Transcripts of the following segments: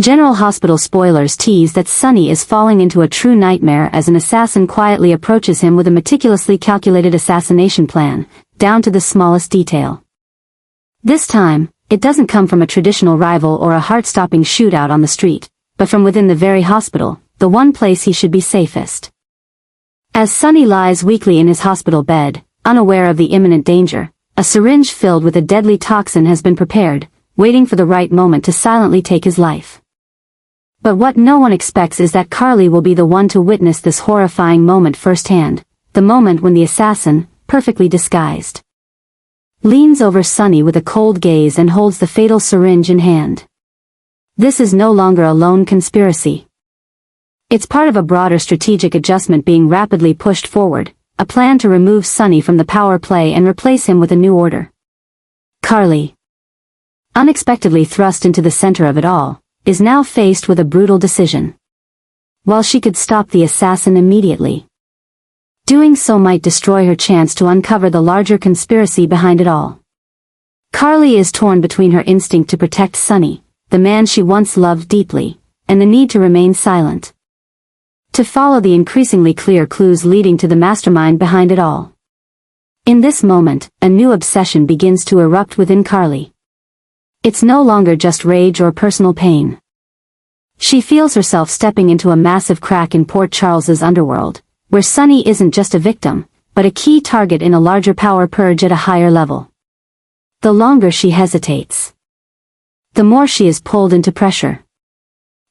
General Hospital spoilers tease that Sonny is falling into a true nightmare as an assassin quietly approaches him with a meticulously calculated assassination plan, down to the smallest detail. This time, it doesn't come from a traditional rival or a heart-stopping shootout on the street, but from within the very hospital, the one place he should be safest. As Sonny lies weakly in his hospital bed, unaware of the imminent danger, a syringe filled with a deadly toxin has been prepared, waiting for the right moment to silently take his life. But what no one expects is that Carly will be the one to witness this horrifying moment firsthand, the moment when the assassin, perfectly disguised, leans over Sonny with a cold gaze and holds the fatal syringe in hand. This is no longer a lone conspiracy. It's part of a broader strategic adjustment being rapidly pushed forward, a plan to remove Sonny from the power play and replace him with a new order. Carly, unexpectedly thrust into the center of it all, is now faced with a brutal decision. While she could stop the assassin immediately, doing so might destroy her chance to uncover the larger conspiracy behind it all. Carly is torn between her instinct to protect Sonny, the man she once loved deeply, and the need to remain silent, to follow the increasingly clear clues leading to the mastermind behind it all. In this moment, a new obsession begins to erupt within Carly. It's no longer just rage or personal pain. She feels herself stepping into a massive crack in Port Charles's underworld, where Sonny isn't just a victim, but a key target in a larger power purge at a higher level. The longer she hesitates, the more she is pulled into pressure.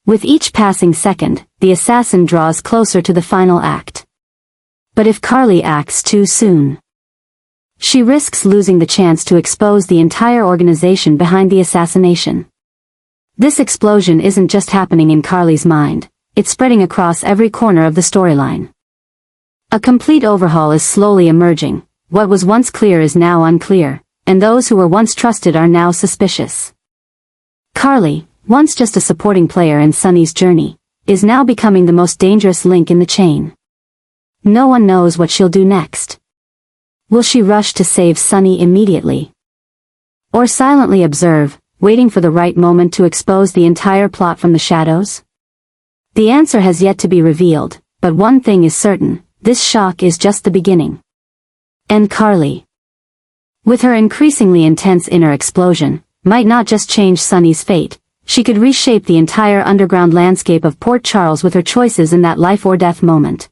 With each passing second, the assassin draws closer to the final act. But if Carly acts too soon, she risks losing the chance to expose the entire organization behind the assassination. This explosion isn't just happening in Carly's mind, it's spreading across every corner of the storyline. A complete overhaul is slowly emerging. What was once clear is now unclear, and those who were once trusted are now suspicious. Carly, once just a supporting player in Sonny's journey, is now becoming the most dangerous link in the chain. No one knows what she'll do next. Will she rush to save Sonny immediately, or silently observe, waiting for the right moment to expose the entire plot from the shadows? The answer has yet to be revealed, but one thing is certain, this shock is just the beginning. And Carly, with her increasingly intense inner explosion, might not just change Sonny's fate, she could reshape the entire underground landscape of Port Charles with her choices in that life-or-death moment.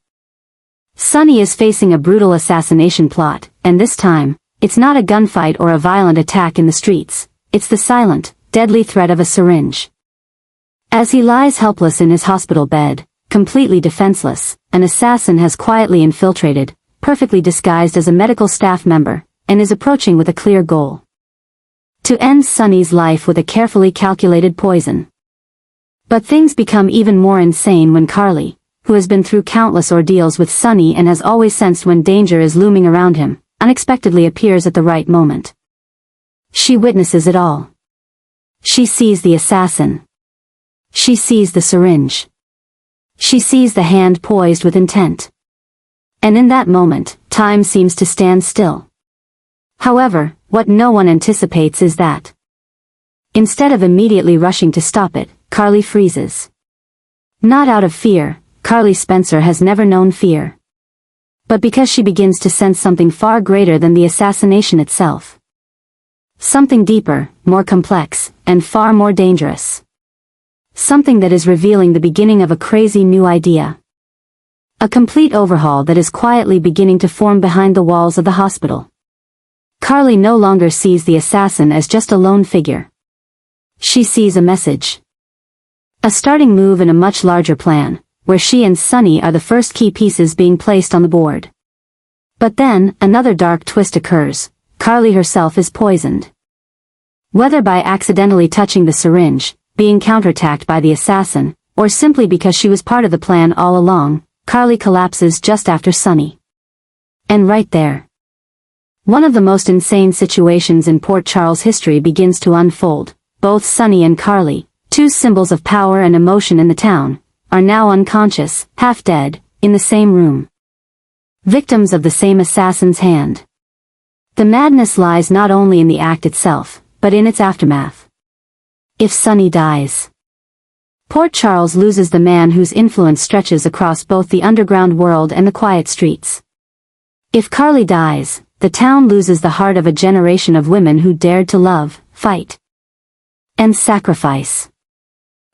Sonny is facing a brutal assassination plot, and this time, it's not a gunfight or a violent attack in the streets, it's the silent, deadly threat of a syringe. As he lies helpless in his hospital bed, completely defenseless, an assassin has quietly infiltrated, perfectly disguised as a medical staff member, and is approaching with a clear goal: to end Sonny's life with a carefully calculated poison. But things become even more insane when Carly, who has been through countless ordeals with Sonny and has always sensed when danger is looming around him, unexpectedly appears at the right moment. She witnesses it all. She sees the assassin. She sees the syringe. She sees the hand poised with intent. And in that moment, time seems to stand still. However, what no one anticipates is that, instead of immediately rushing to stop it, Carly freezes. Not out of fear. Carly Spencer has never known fear, but because she begins to sense something far greater than the assassination itself. Something deeper, more complex, and far more dangerous. Something that is revealing the beginning of a crazy new idea. A complete overhaul that is quietly beginning to form behind the walls of the hospital. Carly no longer sees the assassin as just a lone figure. She sees a message. A starting move in a much larger plan, where she and Sonny are the first key pieces being placed on the board. But then, another dark twist occurs. Carly herself is poisoned. Whether by accidentally touching the syringe, being counterattacked by the assassin, or simply because she was part of the plan all along, Carly collapses just after Sonny. And right there, one of the most insane situations in Port Charles history begins to unfold. Both Sonny and Carly, two symbols of power and emotion in the town, are now unconscious, half dead, in the same room. Victims of the same assassin's hand. The madness lies not only in the act itself, but in its aftermath. If Sonny dies, Port Charles loses the man whose influence stretches across both the underground world and the quiet streets. If Carly dies, the town loses the heart of a generation of women who dared to love, fight, and sacrifice.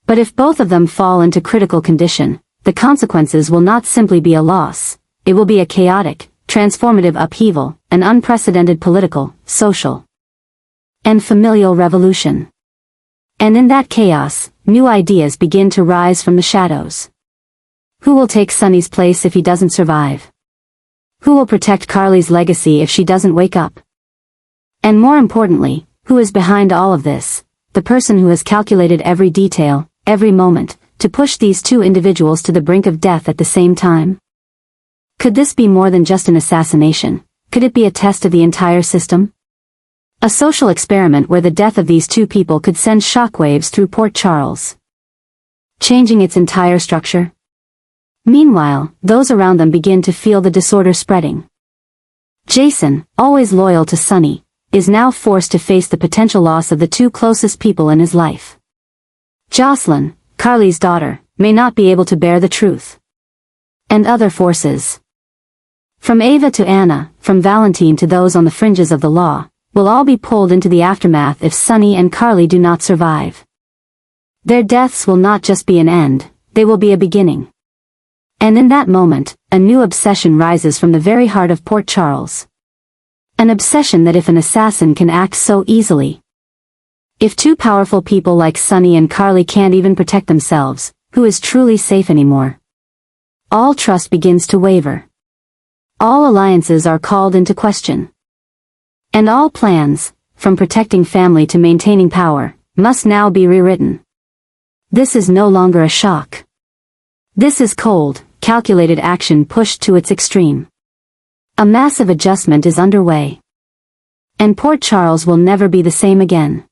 But if both of them fall into critical condition, the consequences will not simply be a loss, it will be a chaotic, transformative upheaval, an unprecedented political, social, and familial revolution. And in that chaos, new ideas begin to rise from the shadows. Who will take Sonny's place if he doesn't survive? Who will protect Carly's legacy if she doesn't wake up? And more importantly, who is behind all of this? The person who has calculated every detail, every moment, to push these two individuals to the brink of death at the same time? Could this be more than just an assassination? Could it be a test of the entire system? A social experiment where the death of these two people could send shockwaves through Port Charles, changing its entire structure? Meanwhile, those around them begin to feel the disorder spreading. Jason, always loyal to Sonny, is now forced to face the potential loss of the two closest people in his life. Jocelyn, Carly's daughter, may not be able to bear the truth. And other forces, from Ava to Anna, from Valentine to those on the fringes of the law, will all be pulled into the aftermath if Sonny and Carly do not survive. Their deaths will not just be an end, they will be a beginning. And in that moment, a new obsession rises from the very heart of Port Charles. An obsession that if an assassin can act so easily, if two powerful people like Sonny and Carly can't even protect themselves, who is truly safe anymore? All trust begins to waver. All alliances are called into question. And all plans, from protecting family to maintaining power, must now be rewritten. This is no longer a shock. This is cold, calculated action pushed to its extreme. A massive adjustment is underway. And Port Charles will never be the same again.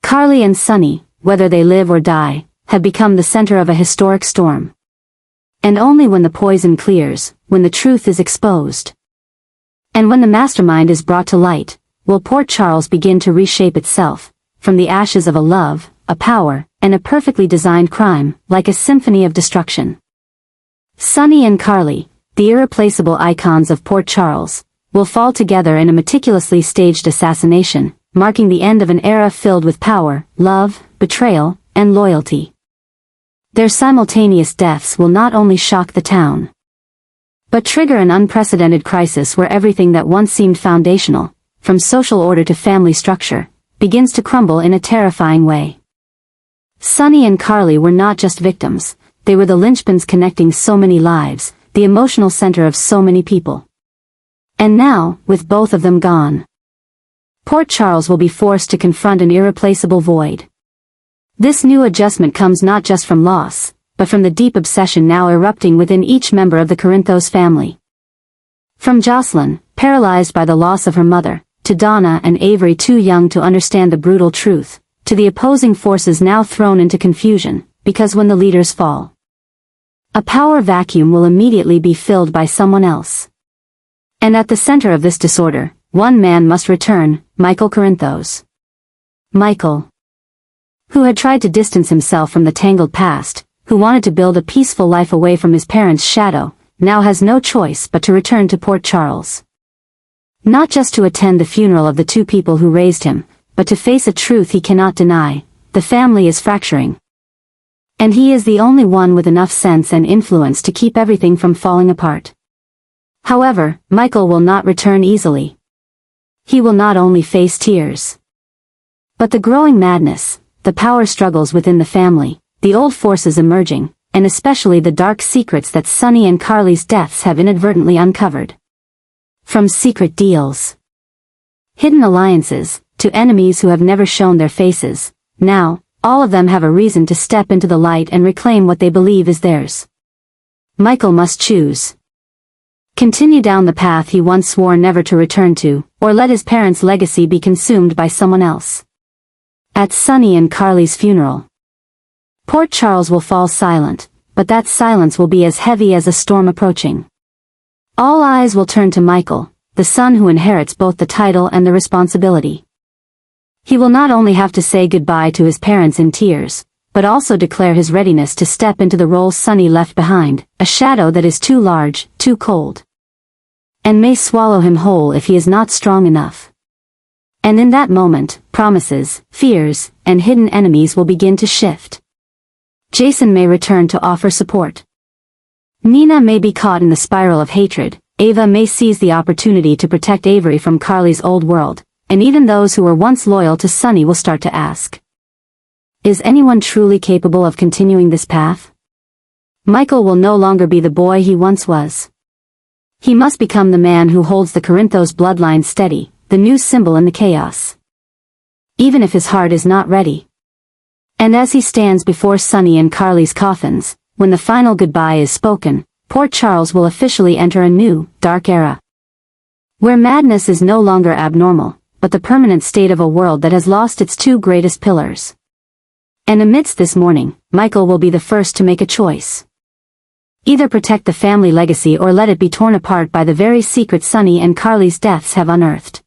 Carly and Sonny, whether they live or die, have become the center of a historic storm. And only when the poison clears, when the truth is exposed, and when the mastermind is brought to light, will Port Charles begin to reshape itself, from the ashes of a love, a power, and a perfectly designed crime, like a symphony of destruction. Sonny and Carly, the irreplaceable icons of Port Charles, will fall together in a meticulously staged assassination, marking the end of an era filled with power, love, betrayal, and loyalty. Their simultaneous deaths will not only shock the town, but trigger an unprecedented crisis where everything that once seemed foundational, from social order to family structure, begins to crumble in a terrifying way. Sonny and Carly were not just victims, they were the linchpins connecting so many lives, the emotional center of so many people. And now, with both of them gone, Port Charles will be forced to confront an irreplaceable void. This new adjustment comes not just from loss, but from the deep obsession now erupting within each member of the Corinthos family. From Jocelyn, paralyzed by the loss of her mother, to Donna and Avery too young to understand the brutal truth, to the opposing forces now thrown into confusion, because when the leaders fall, a power vacuum will immediately be filled by someone else. And at the center of this disorder, one man must return, Michael Corinthos. Michael, who had tried to distance himself from the tangled past, who wanted to build a peaceful life away from his parents' shadow, now has no choice but to return to Port Charles. Not just to attend the funeral of the two people who raised him, but to face a truth he cannot deny: the family is fracturing. And he is the only one with enough sense and influence to keep everything from falling apart. However, Michael will not return easily. He will not only face tears, but the growing madness, the power struggles within the family, the old forces emerging, and especially the dark secrets that Sonny and Carly's deaths have inadvertently uncovered. From secret deals, hidden alliances, to enemies who have never shown their faces, now, all of them have a reason to step into the light and reclaim what they believe is theirs. Michael must choose. Continue down the path he once swore never to return to, or let his parents' legacy be consumed by someone else. At Sonny and Carly's funeral, Port Charles will fall silent, but that silence will be as heavy as a storm approaching. All eyes will turn to Michael, the son who inherits both the title and the responsibility. He will not only have to say goodbye to his parents in tears, but also declare his readiness to step into the role Sonny left behind, a shadow that is too large, too cold, and may swallow him whole if he is not strong enough. And in that moment, promises, fears, and hidden enemies will begin to shift. Jason may return to offer support. Nina may be caught in the spiral of hatred, Ava may seize the opportunity to protect Avery from Carly's old world, and even those who were once loyal to Sonny will start to ask, is anyone truly capable of continuing this path? Michael will no longer be the boy he once was. He must become the man who holds the Corinthos bloodline steady, the new symbol in the chaos. Even if his heart is not ready. And as he stands before Sonny and Carly's coffins, when the final goodbye is spoken, Port Charles will officially enter a new, dark era. Where madness is no longer abnormal, but the permanent state of a world that has lost its two greatest pillars. And amidst this mourning, Michael will be the first to make a choice. Either protect the family legacy or let it be torn apart by the very secret Sonny and Carly's deaths have unearthed.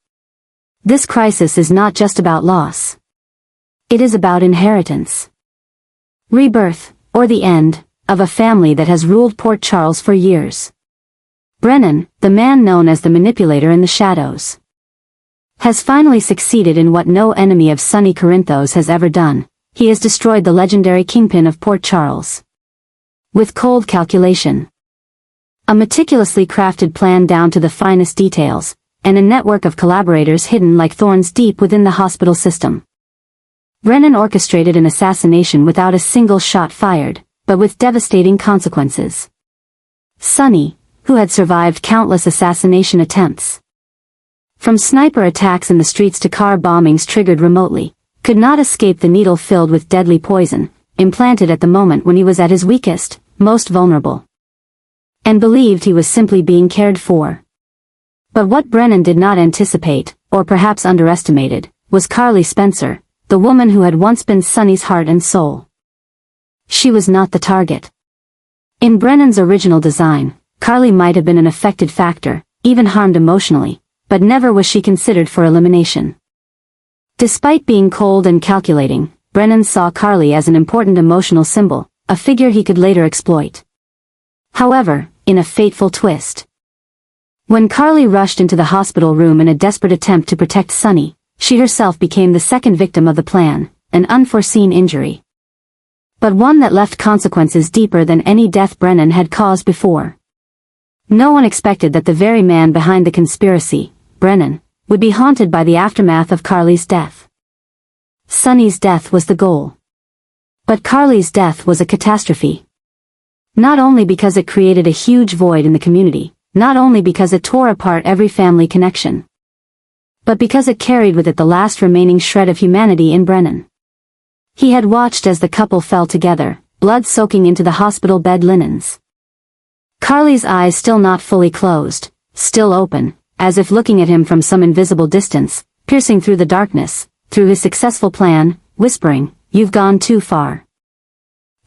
This crisis is not just about loss. It is about inheritance. Rebirth, or the end, of a family that has ruled Port Charles for years. Brennan, the man known as the manipulator in the shadows, has finally succeeded in what no enemy of Sonny Corinthos has ever done. He has destroyed the legendary kingpin of Port Charles. With cold calculation. A meticulously crafted plan down to the finest details, and a network of collaborators hidden like thorns deep within the hospital system. Brennan orchestrated an assassination without a single shot fired, but with devastating consequences. Sonny, who had survived countless assassination attempts, from sniper attacks in the streets to car bombings triggered remotely, could not escape the needle filled with deadly poison, implanted at the moment when he was at his weakest, most vulnerable. And believed he was simply being cared for. But what Brennan did not anticipate, or perhaps underestimated, was Carly Spencer, the woman who had once been Sonny's heart and soul. She was not the target. In Brennan's original design, Carly might have been an affected factor, even harmed emotionally, but never was she considered for elimination. Despite being cold and calculating, Brennan saw Carly as an important emotional symbol, a figure he could later exploit. However, in a fateful twist, when Carly rushed into the hospital room in a desperate attempt to protect Sonny, she herself became the second victim of the plan, an unforeseen injury. But one that left consequences deeper than any death Brennan had caused before. No one expected that the very man behind the conspiracy, Brennan, would be haunted by the aftermath of Carly's death. Sonny's death was the goal. But Carly's death was a catastrophe. Not only because it created a huge void in the community, not only because it tore apart every family connection, but because it carried with it the last remaining shred of humanity in Brennan. He had watched as the couple fell together, blood soaking into the hospital bed linens. Carly's eyes still not fully closed, still open, as if looking at him from some invisible distance, piercing through the darkness, through his successful plan, whispering, "You've gone too far."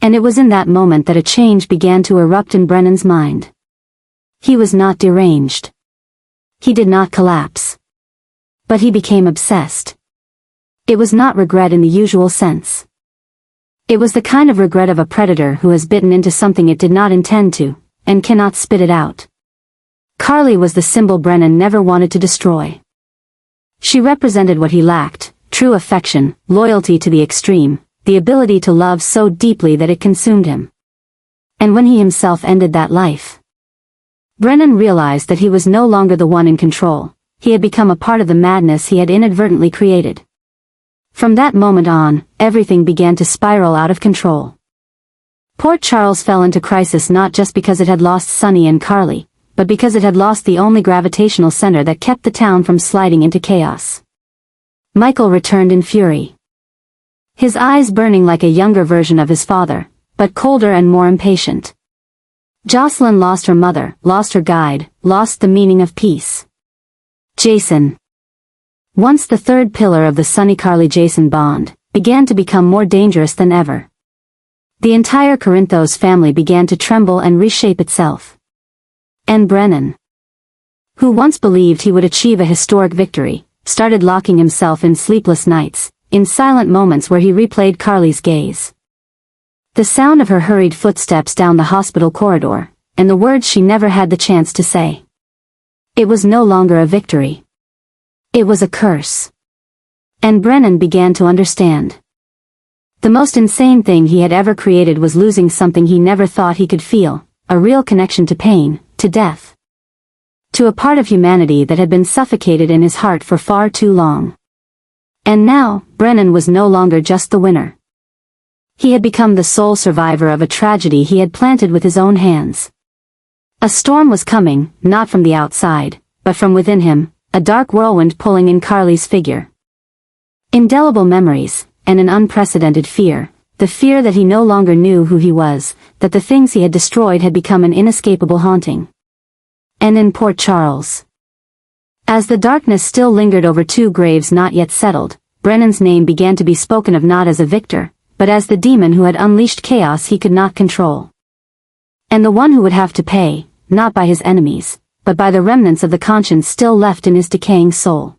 And it was in that moment that a change began to erupt in Brennan's mind. He was not deranged. He did not collapse. But he became obsessed. It was not regret in the usual sense. It was the kind of regret of a predator who has bitten into something it did not intend to, and cannot spit it out. Carly was the symbol Brennan never wanted to destroy. She represented what he lacked, true affection, loyalty to the extreme, the ability to love so deeply that it consumed him. And when he himself ended that life, Brennan realized that he was no longer the one in control. He had become a part of the madness he had inadvertently created. From that moment on, everything began to spiral out of control. Port Charles fell into crisis not just because it had lost Sonny and Carly, but because it had lost the only gravitational center that kept the town from sliding into chaos. Michael returned in fury. His eyes burning like a younger version of his father, but colder and more impatient. Jocelyn lost her mother, lost her guide, lost the meaning of peace. Jason, once the third pillar of the Sonny-Carly-Jason bond, began to become more dangerous than ever. The entire Corinthos family began to tremble and reshape itself. And Brennan, who once believed he would achieve a historic victory, started locking himself in sleepless nights, in silent moments where he replayed Carly's gaze. The sound of her hurried footsteps down the hospital corridor, and the words she never had the chance to say. It was no longer a victory. It was a curse. And Brennan began to understand. The most insane thing he had ever created was losing something he never thought he could feel, a real connection to pain, to death. To a part of humanity that had been suffocated in his heart for far too long. And now, Brennan was no longer just the winner. He had become the sole survivor of a tragedy he had planted with his own hands. A storm was coming, not from the outside, but from within him, a dark whirlwind pulling in Carly's figure. Indelible memories, and an unprecedented fear, the fear that he no longer knew who he was, that the things he had destroyed had become an inescapable haunting. And in Port Charles. As the darkness still lingered over two graves not yet settled, Brennan's name began to be spoken of not as a victor, but as the demon who had unleashed chaos he could not control. And the one who would have to pay, not by his enemies, but by the remnants of the conscience still left in his decaying soul.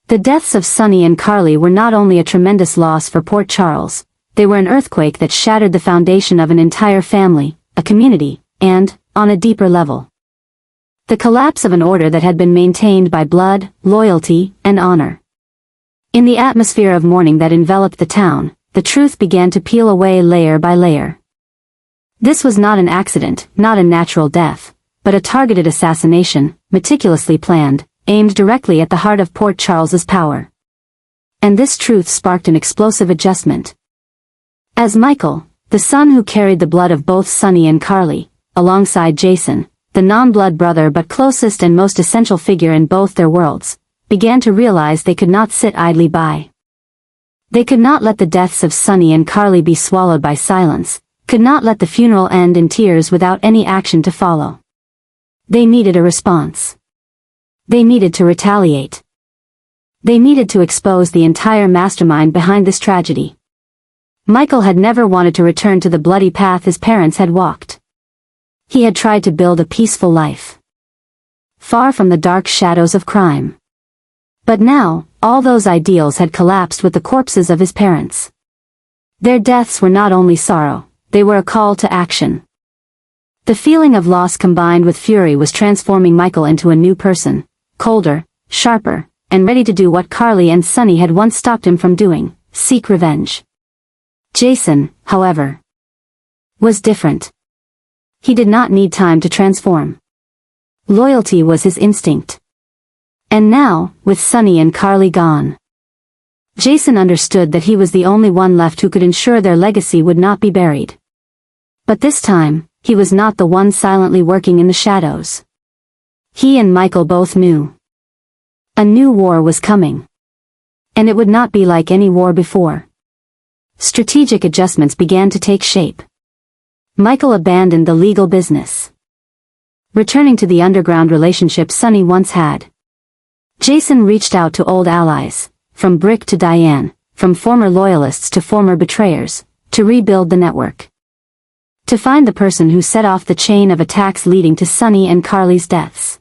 The deaths of Sonny and Carly were not only a tremendous loss for Port Charles, they were an earthquake that shattered the foundation of an entire family, a community, and, on a deeper level, the collapse of an order that had been maintained by blood, loyalty, and honor. In the atmosphere of mourning that enveloped the town, the truth began to peel away layer by layer. This was not an accident, not a natural death, but a targeted assassination, meticulously planned, aimed directly at the heart of Port Charles's power. And this truth sparked an explosive adjustment. As Michael, the son who carried the blood of both Sonny and Carly, alongside Jason, the non-blood brother but closest and most essential figure in both their worlds, began to realize they could not sit idly by. They could not let the deaths of Sonny and Carly be swallowed by silence, could not let the funeral end in tears without any action to follow. They needed a response. They needed to retaliate. They needed to expose the entire mastermind behind this tragedy. Michael had never wanted to return to the bloody path his parents had walked. He had tried to build a peaceful life, far from the dark shadows of crime. But now, all those ideals had collapsed with the corpses of his parents. Their deaths were not only sorrow, they were a call to action. The feeling of loss combined with fury was transforming Michael into a new person, colder, sharper, and ready to do what Carly and Sonny had once stopped him from doing, seek revenge. Jason, however, was different. He did not need time to transform. Loyalty was his instinct. And now, with Sonny and Carly gone, Jason understood that he was the only one left who could ensure their legacy would not be buried. But this time, he was not the one silently working in the shadows. He and Michael both knew. A new war was coming. And it would not be like any war before. Strategic adjustments began to take shape. Michael abandoned the legal business, returning to the underground relationship Sonny once had. Jason reached out to old allies, from Brick to Diane, from former loyalists to former betrayers, to rebuild the network. To find the person who set off the chain of attacks leading to Sonny and Carly's deaths.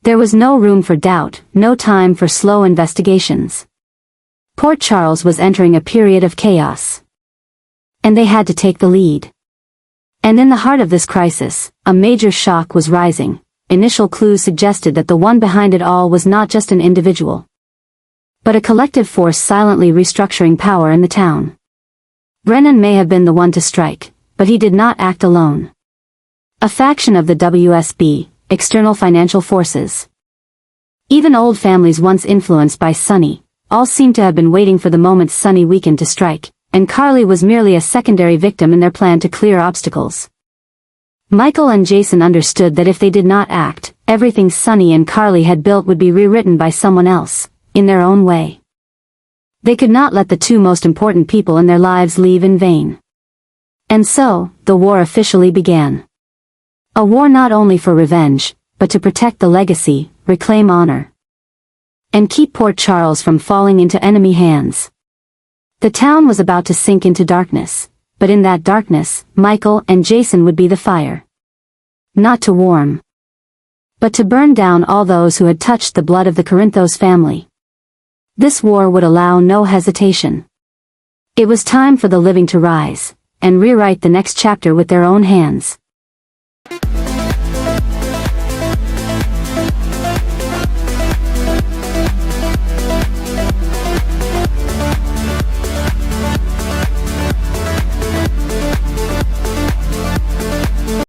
There was no room for doubt, no time for slow investigations. Port Charles was entering a period of chaos. And they had to take the lead. And in the heart of this crisis, a major shock was rising. Initial clues suggested that the one behind it all was not just an individual, but a collective force silently restructuring power in the town. Brennan may have been the one to strike, but he did not act alone. A faction of the WSB, external financial forces. Even old families once influenced by Sonny, all seemed to have been waiting for the moment Sonny weakened to strike, and Carly was merely a secondary victim in their plan to clear obstacles. Michael and Jason understood that if they did not act, everything Sonny and Carly had built would be rewritten by someone else, in their own way. They could not let the two most important people in their lives leave in vain. And so, the war officially began. A war not only for revenge, but to protect the legacy, reclaim honor, and keep Port Charles from falling into enemy hands. The town was about to sink into darkness. But in that darkness, Michael and Jason would be the fire. Not to warm, but to burn down all those who had touched the blood of the Corinthos family. This war would allow no hesitation. It was time for the living to rise, and rewrite the next chapter with their own hands.